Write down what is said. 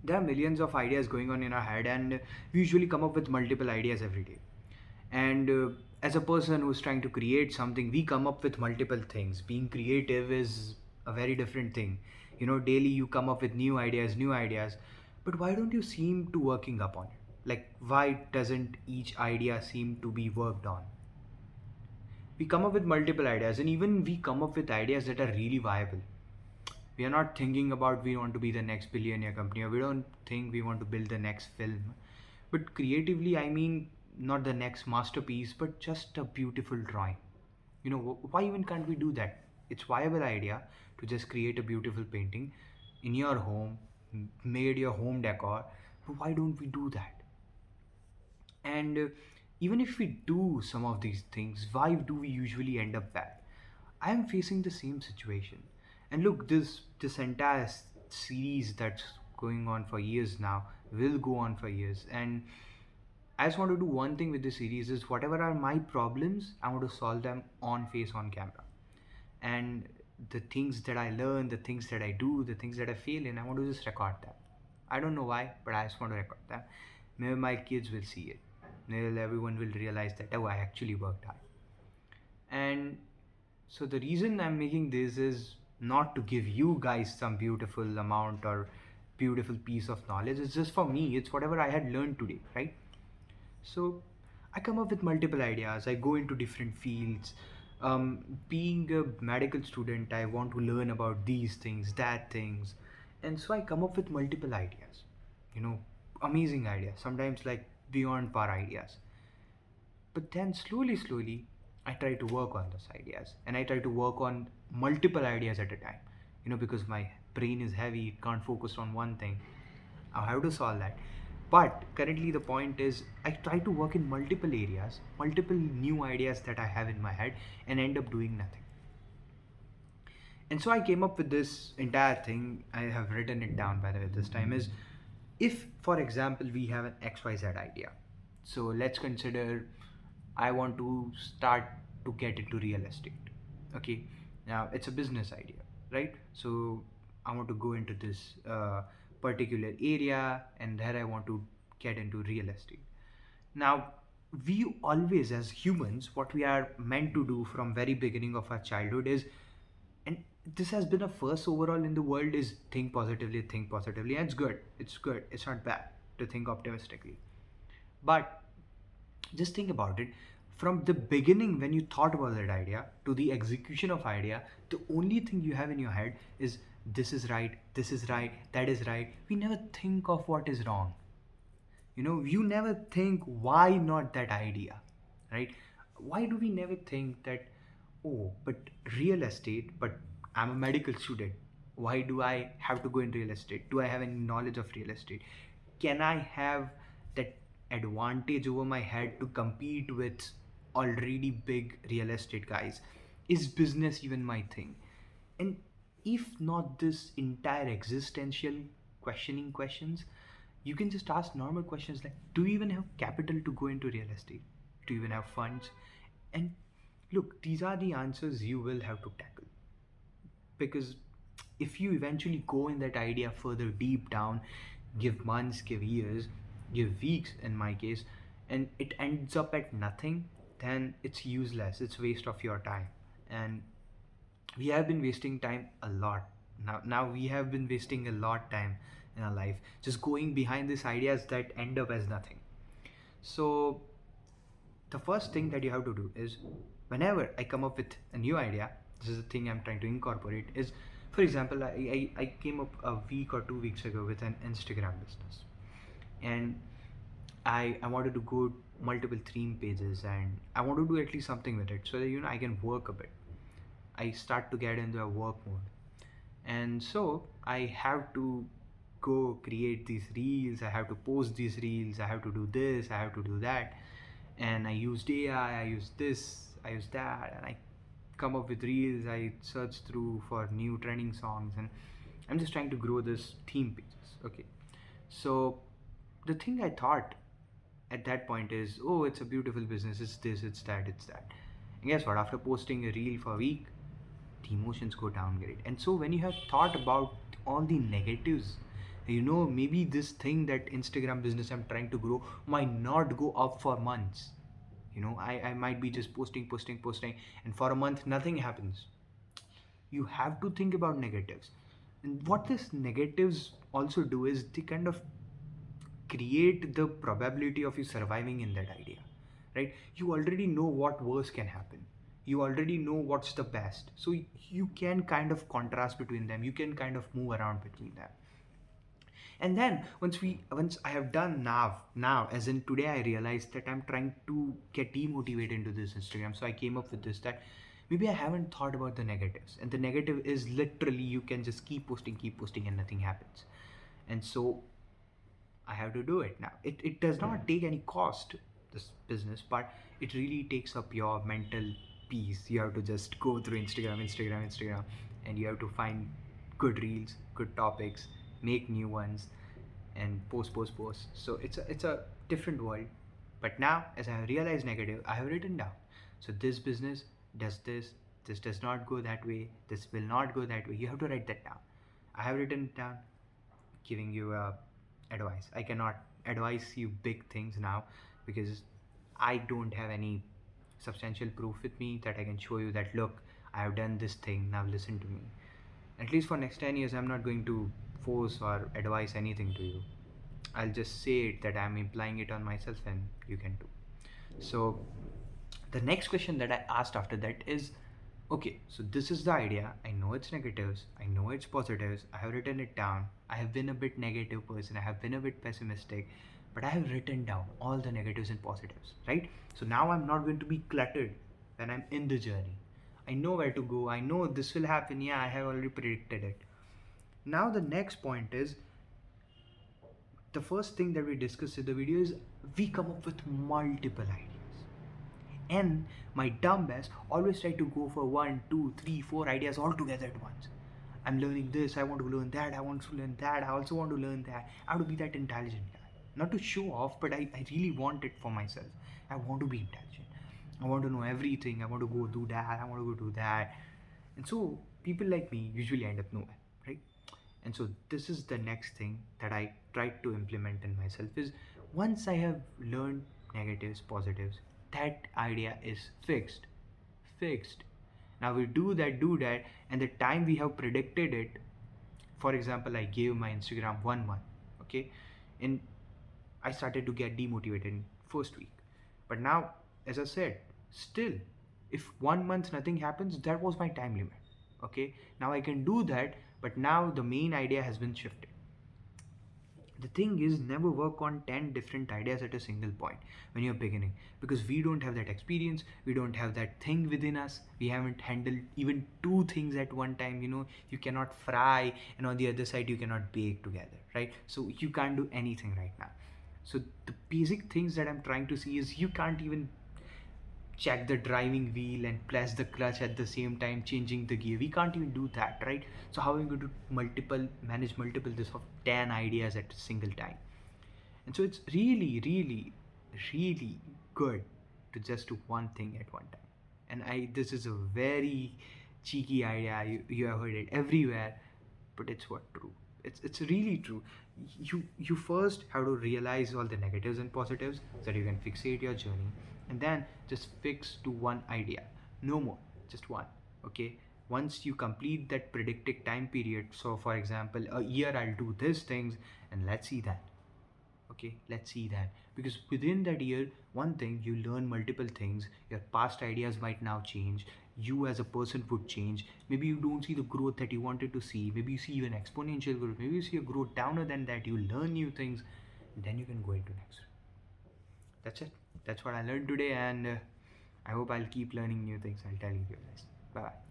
There are millions of ideas going on in our head, and we usually come up with multiple ideas every day. And as a person who's trying to create something, we come up with multiple things. Being creative is a very different thing. Daily you come up with new ideas. But why don't you seem to working upon it? Like, why doesn't each idea seem to be worked on? We come up with multiple ideas, and even we come up with ideas that are really viable. We are not thinking about we want to be the next billionaire company, or we don't think we want to build the next film. But creatively, I mean, not the next masterpiece, but just a beautiful drawing. Why even can't we do that? It's viable idea to just create a beautiful painting in your home, made your home decor. But why don't we do that? And even if we do some of these things, why do we usually end up bad? I am facing the same situation. And look, this entire series that's going on for years now will go on for years. And I just want to do one thing with this series is whatever are my problems, I want to solve them on face on camera. And the things that I learn, the things that I do, the things that I fail in, I want to just record them. I don't know why, but I just want to record them. Maybe my kids will see it. Maybe everyone will realize that, oh, I actually worked hard. And so the reason I'm making this is not to give you guys some beautiful amount or beautiful piece of knowledge. It's just for me. It's whatever I had learned today, right? So I come up with multiple ideas. I go into different fields. Being a medical student, I want to learn about these things, that things. And so I come up with multiple ideas. You know, amazing ideas. Sometimes like beyond par ideas. But then slowly, I try to work on those ideas, and I try to work on multiple ideas at a time. Because my brain is heavy, it can't focus on one thing. I have to solve that. But currently, the point is, I try to work in multiple areas, multiple new ideas that I have in my head, and end up doing nothing. And so I came up with this entire thing. I have written it down, by the way, this time is if, for example, we have an XYZ idea. So let's consider I want to start to get into real estate. Okay, now it's a business idea, right? So I want to go into this particular area, and there I want to get into real estate. Now, we always, as humans, what we are meant to do from very beginning of our childhood is, and this has been a first overall in the world, is think positively, and it's good, it's not bad to think optimistically. But just think about it, from the beginning when you thought about that idea to the execution of idea, the only thing you have in your head is this is right, that is right. We never think of what is wrong. You never think why not that idea, right? Why do we never think that, oh, but real estate, but I'm a medical student, why do I have to go in real estate? Do I have any knowledge of real estate? Can I have that advantage over my head to compete with already big real estate guys? Is business even my thing? And if not this entire existential questioning questions, you can just ask normal questions like, do you even have capital to go into real estate? Do you even have funds? And look, these are the answers you will have to tackle. Because if you eventually go in that idea further deep down, give months, give years, give weeks in my case, and it ends up at nothing, then it's useless, it's waste of your time. And we have been wasting time a lot. Now we have been wasting a lot time in our life just going behind these ideas that end up as nothing. So the first thing that you have to do is, whenever I come up with a new idea, this is the thing I'm trying to incorporate is, for example, I came up a week or 2 weeks ago with an Instagram business, and I wanted to go multiple theme pages, and I want to do at least something with it so that I can work a bit. I start to get into a work mode, and so I have to go create these reels, I have to post these reels, I have to do this, I have to do that. And I used AI, I used this, I used that, and I come up with reels, I search through for new trending songs, and I'm just trying to grow this theme pages. Okay, so the thing I thought at that point is, oh, it's a beautiful business, it's this, it's that, it's that. And guess what, after posting a reel for a week, the emotions go downgrade. And so when you have thought about all the negatives Maybe this thing, that Instagram business I'm trying to grow, might not go up for months. I might be just posting, and for a month nothing happens. You have to think about negatives. And what this negatives also do is they kind of create the probability of you surviving in that idea, right? You already know what worse can happen. You already know what's the best. So you can kind of contrast between them. You can kind of move around between them. And then once I have done now, as in today, I realized that I'm trying to get demotivated into this Instagram. So I came up with this, that maybe I haven't thought about the negatives, and the negative is literally you can just keep posting and nothing happens. And so I have to do it now. It does not take any cost, this business, but it really takes up your mental peace. You have to just go through Instagram, and you have to find good reels, good topics, make new ones, and post. So it's a different world. But now, as I have realized negative, I have written down. So this business does this. This does not go that way. This will not go that way. You have to write that down. I have written it down, giving you advice. I cannot advise you big things now because I don't have any substantial proof with me that I can show you that, look, I have done this thing, now listen to me. At least for next 10 years, I'm not going to force or advise anything to you. I'll just say it, that I'm implying it on myself, and you can too. So the next question that I asked after that is, okay, so this is the idea. I know it's negatives, I know it's positives, I have written it down. I have been a bit negative person, I have been a bit pessimistic, but I have written down all the negatives and positives, right? So now I'm not going to be cluttered when I'm in the journey. I know where to go, I know this will happen. Yeah, I have already predicted it. Now the next point is, the first thing that we discussed in the video is we come up with multiple ideas. And my dumb ass always try to go for 1, 2, 3, 4 ideas all together at once. I'm learning this, I want to learn that, I want to learn that, I also want to learn that. I want to be that intelligent guy. Not to show off, but I really want it for myself. I want to be intelligent. I want to know everything. I want to go do that. I want to go do that. And so people like me usually end up nowhere, right? And so this is the next thing that I tried to implement in myself is, once I have learned negatives, positives, that idea is fixed. Now we do that, and the time we have predicted it, for example, I gave my Instagram 1 month, okay, and I started to get demotivated in first week. But now, as I said, still, if 1 month nothing happens, that was my time limit. Okay, now I can do that, but now the main idea has been shifted. The thing is, never work on 10 different ideas at a single point when you're beginning, because we don't have that experience, we don't have that thing within us, we haven't handled even two things at one time. You cannot fry, and on the other side you cannot bake together, right? So you can't do anything right now. So the basic things that I'm trying to see is, you can't even check the driving wheel and press the clutch at the same time changing the gear. We can't even do that, right? So how are we going to manage multiple this of 10 ideas at a single time? And so it's really good to just do one thing at one time. And this is a very cheeky idea. You have heard it everywhere, but it's what true. It's really true. You first have to realize all the negatives and positives so that you can fixate your journey, and then just fix to one idea, no more, just one. Okay, once you complete that predicted time period, so for example, a year I'll do these things, and let's see that. Okay, let's see that, because within that year, one thing, you learn multiple things, your past ideas might now change, you as a person would change. Maybe you don't see the growth that you wanted to see, maybe you see even exponential growth, maybe you see a growth downer than that, you learn new things, and then you can go into next. That's it. That's what I learned today, and I hope I'll keep learning new things. I'll tell you guys. Bye.